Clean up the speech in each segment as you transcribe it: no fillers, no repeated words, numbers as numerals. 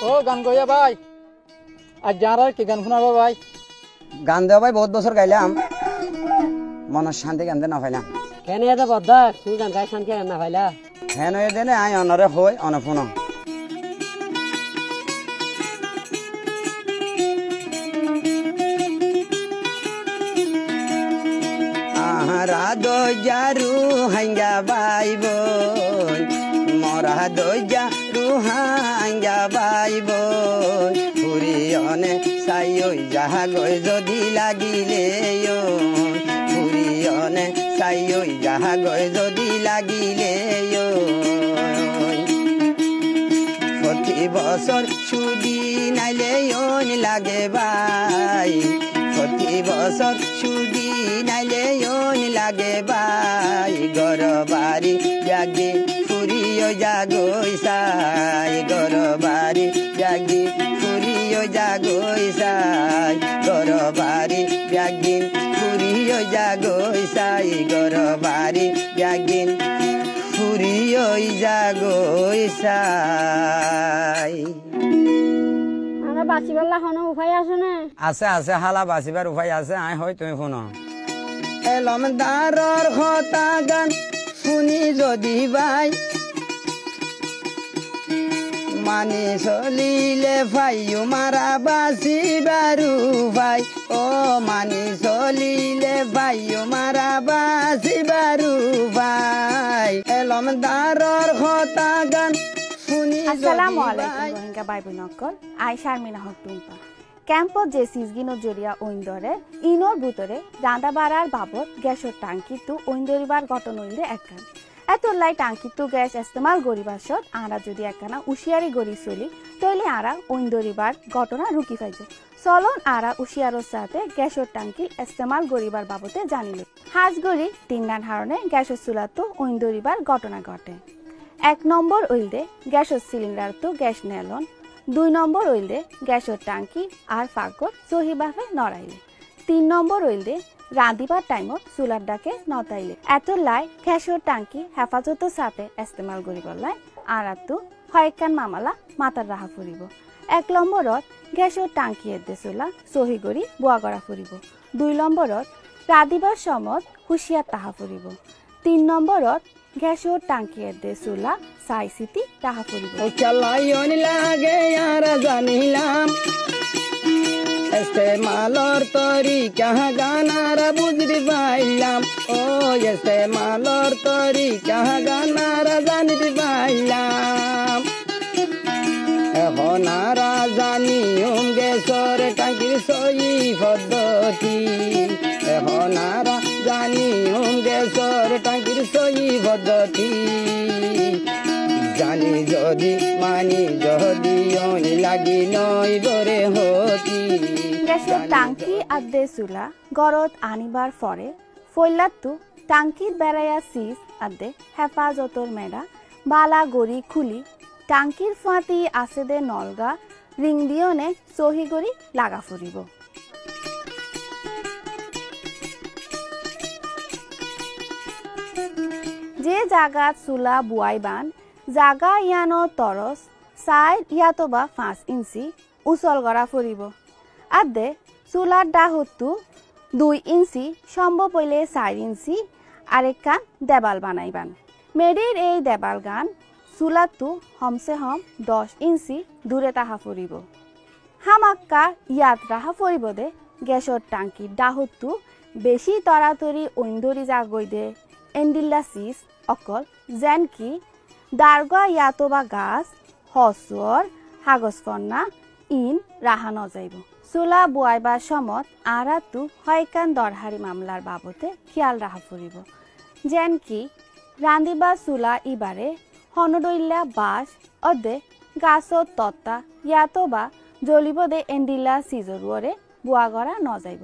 ও গান গাইয়া ভাই আর যারা কি গান শোনাবো ভাই? গান দেওয়া ভাই বহুত বছর গাইলাম, মনের শান্তি গান না পাইলাম। কেন এত বদ্ধা তুই গান গাই শান্তি না পাইলা? হ্যাঁ নয় দেনে আই অনরে হই অনফুন আহারা দজারু হাঙ্গা বাইব মরা দজারু হাঙ্গা বাইব পুরি অনে চাই যাহা গৈ যদি লাগিলে পুরি অনে চাই যাহা গৈ যদি লাগিলে প্রতি বছর সুদি নাইলে লাগে ভাই, প্রতি বছর সুদি নাইলে লাগে ভাই, গর বাড়ি জাগি ফুরিও জাগই সাই, গর বাড়ি জাগি ফুরিও জাগই সাই, গর বাড়ি জাগি ফুরিও জাগই সাই, গর বাড়ি জাগি ফুরিও জাগই সাই। বাঁচিবার লাগানো উপায় আছে না? আছে আছে হালা বাঁচিবার উপায় আছে, আই হয় তুমি শুনো। এলম দারর হতা গান শুনি যদি ভাই, মানি চলিলে ভাইও মারা বাঁচিবারু ভাই, ও মানি চলিলে ভাইও মারা বাঁচিবারু ভাই, এলম দারর হতা গান শুনি। আসসালামু আলাইকুম রোহিঙ্গা ভাই বোনসকল, আই শারমিনা হক টুম্পা। ক্যাম্পত যে সিজগিনো জরিয়া ওইন্দরে ইনোর ভিতরে রাঁধা বাড়ার বাবদ গ্যাসের টাঙ্কিতু ওইন্দরিবার ঘটন হইলে একখান এতলাই টাঙ্কিতু গ্যাস ইস্তেমাল করিবার সত আরা যদি একখানা উশিয়ারি গড়ি চলি তইলে আরা ওইন্দরিবার ঘটনা রুকি পাইছে। চলন আরা উশিয়ারোর সাথে গ্যাসের টাঙ্কি ইস্তেমাল করিবার বাবদে জানিল। হাজগড়ি তিনটান হারণে গ্যাসের চুলাতো ওইন্দরিবার ঘটনা ঘটে। 1 নম্বর ওইলদে গ্যাসের সিলিন্ডার তো গ্যাস নেলন, 2 নম্বর ওইলদে গ্যাসের টাঙ্কি আর ফাঁকর সহিভাবে নড়াইলে, 3 নম্বর ওইলদে রাঁধিবার টাইমত চুলার ডাকে নতাইলে। এত লাই গ্যাসের টাঙ্কি হেফাজতের সাথে ইস্তেমাল করিবার লাই আর তো হয়কান মামলা মাতার রাহা ফুরিব। 1 নম্বরত গ্যাসের টাঙ্কি এদে চুলা সহি করি বোয়া করা ফুরিব। 2 নম্বরত রাঁধিবার সমত হুঁশিয়ার তাহা ফুরিব। 3 নম্বরত গ্যাসের টাঙ্কি এদে চুলা চাই চিতি তাহা ফুরিব। চালাইন লাগে আর জানিলাম ইস্তেমালর তরিকা গানারা বুঝতে পাইলাম, ও ইস্তেমালর তরিকা গানারা জানিতে পাইলাম। এখন আরা জানিম গ্যাসের টাঙ্কির সহি পদ্ধতি, এখন আরা জানিম গ্যাসের টাঙ্কির সহি পদ্ধতি, জানি যদি মানি যদি লাগি নয় বরে হতি। গ্যাসের টাঙ্কি আদে চুলা গরত আনিবার পরে ফৈলাতু টাঙ্কির বেড়াইয়া সিজ আদে হেফাজতর মেডা বালা গড়ি খুলি টাঙ্কির ফাঁতি আছে দে নলগা রিং দিয়নে সহি গড়ি লাগা ফুরিব। যে জাগাত চুলা বুয়াইবান জাগা ইয়ানো তরস 4 ইয়াতোবা 5 ইঞ্চি উচল গড়া ফুরিব। আদে চুলার ডাহতু 2 ইঞ্চি সম্ভব হইলে 4 ইঞ্চি আরেকখান দেবাল বানাইবান। মেডির এই দেবাল গান চুলাতু হমসে হম 10 ইঞ্চি দূরে তাহা ফুরিব। হামাক্কা ইয়াত রাহা ফুরিব দে গ্যাসের টাঙ্কির ডাহতু বেশি তরাতরি ঐন্দরি জাগই দে এন্ডিল্লা সিস অকল যেন কি দারগা ইয়াতোবা গাছ হসর হাগজ ফন্না ইন রাহা নজাইব। চুলা বুয়াইবার সমত আরাতু হয়কান দরহারি মামলার বাবদে খেয়াল রাহা ফুরিব, যেন কি রান্দিবা চুলা ইবারে হনডইল্লা বাস অদে গাছত তত্তা ইয়াতোবা জ্বলিব দে এন্ডিল্লা সিজরুয়রে বুয়া গড়া নজাইব।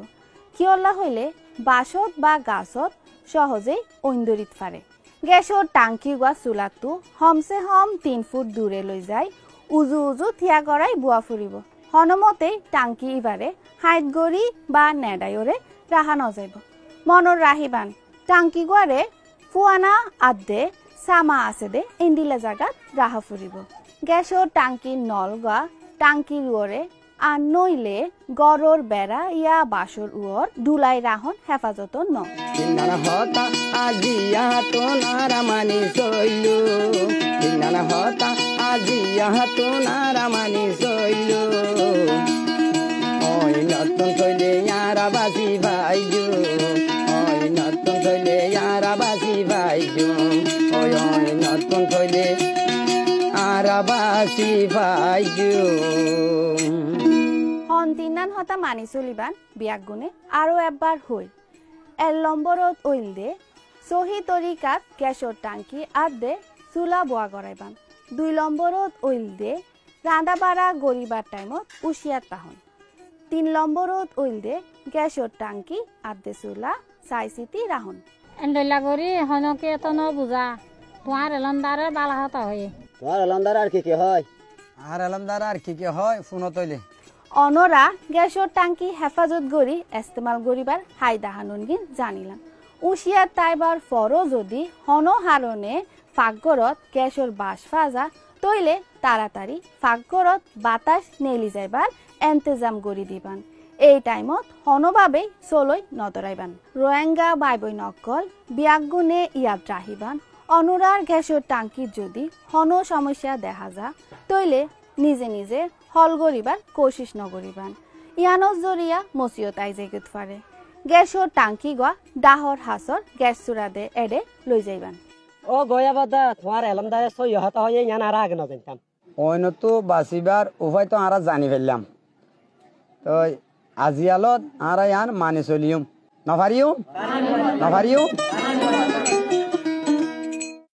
কিয়ল্লা হইলে বাসত বা গাছত সহজেই ঐন্দরিত পারে। গ্যাসের টাঙ্কি গোয়া চুলাতু হমসে হম 3 ফুট দূরে লই যায় উজু উজু থিয়া গড়াই বুয়া ফুরিব। হনমতেই টাঙ্কি ইবারে হাইত গড়ি বা নেডাইরে রাহা নজাইব। মনর রাহিবান টাঙ্কি গোয়ারে ফুয়ানা আদে সামা আছে দে এন্ডিলা জাগাত রাহা ফুরিব। গ্যাসের টাঙ্কির নল গোয়া টাঙ্কির উয়রে আর নইলে গড়র বেড়া ইয়া বাসর উয়র ডুলাই রাহন হেফাজত ন দিনানা হতা আজিয়া তোনারা মানি সইলু দিনানা হতা আজিয়া তোনারা মানি সইলু ওই নতুন কইলে ইয়ারা বাসি ভাইজু ওই নতুন কইলে ইয়ারা বাসি ভাইজু ওই ওই নতুন কইলে আরা বাসি ভাইজু হন্তিনান হতা মানি চলিবান বিয়াক গুণে আরো একবার হই এর লম্বরত ওইল দে সহি তরিকাত গ্যাসর টাঙ্কি আর দে চুলা বোয়া গড়াইবান 2 নম্বরত ওইল দে রাঁধা বাড়া গরিবার টাইমত উশিয়াত তাহন 3 নম্বরত ওইল দে গ্যাসর টাঙ্কি আর দে চুলা চাইচিতি রাহন এন্ডলা করি হনকে তো ন বুঝা তোমার এলন্দারে বালা হতা হয় তোমার এলন্দার আর কি হয় আর আলমদার আর কি হয় ফোন তৈলে অনরা গ্যাসর টাঙ্কি হেফাজত গড়ি ইস্তেমাল গরিবার হাইদা হানুনগিন জানিলাম উশিয়াত তাইবার ফরও যদি হন হারণে ফাঁকগরত গ্যাসর বাস ফাজা তৈলে তাড়াতাড়ি ফাঁকগরত বাতাস নেলি যাইবার এন্তেজাম গড়ি দিবান এই টাইমত হনভাবে চলই নতরাইবান রোহিঙ্গা বাইবই নকল বিয়াগুনে ইয়াদ রাহিবান অনুরার গ্যাসর টাঙ্কির যদি হন সমস্যা দেখা যা তৈলে নিজে নিজে হল গরিবার কোশিস নগরিবান ইয়ানস জরিয়া মসিয়ত আইজেগুত পারে গ্যাসর টাঙ্কি গা ডাহর হাসর গ্যাস চূড়া দে এডে লই যাইবান ও গয়া বাদা তোমার এলন্দারে সই হতা হয় ইয়ান আর আগে না জানতাম অন্য তো বাঁচিবার উপায় তো আমরা জানি ফেললাম তো আজিয়ালত আর ইয়ান মানে চলিম নভারিও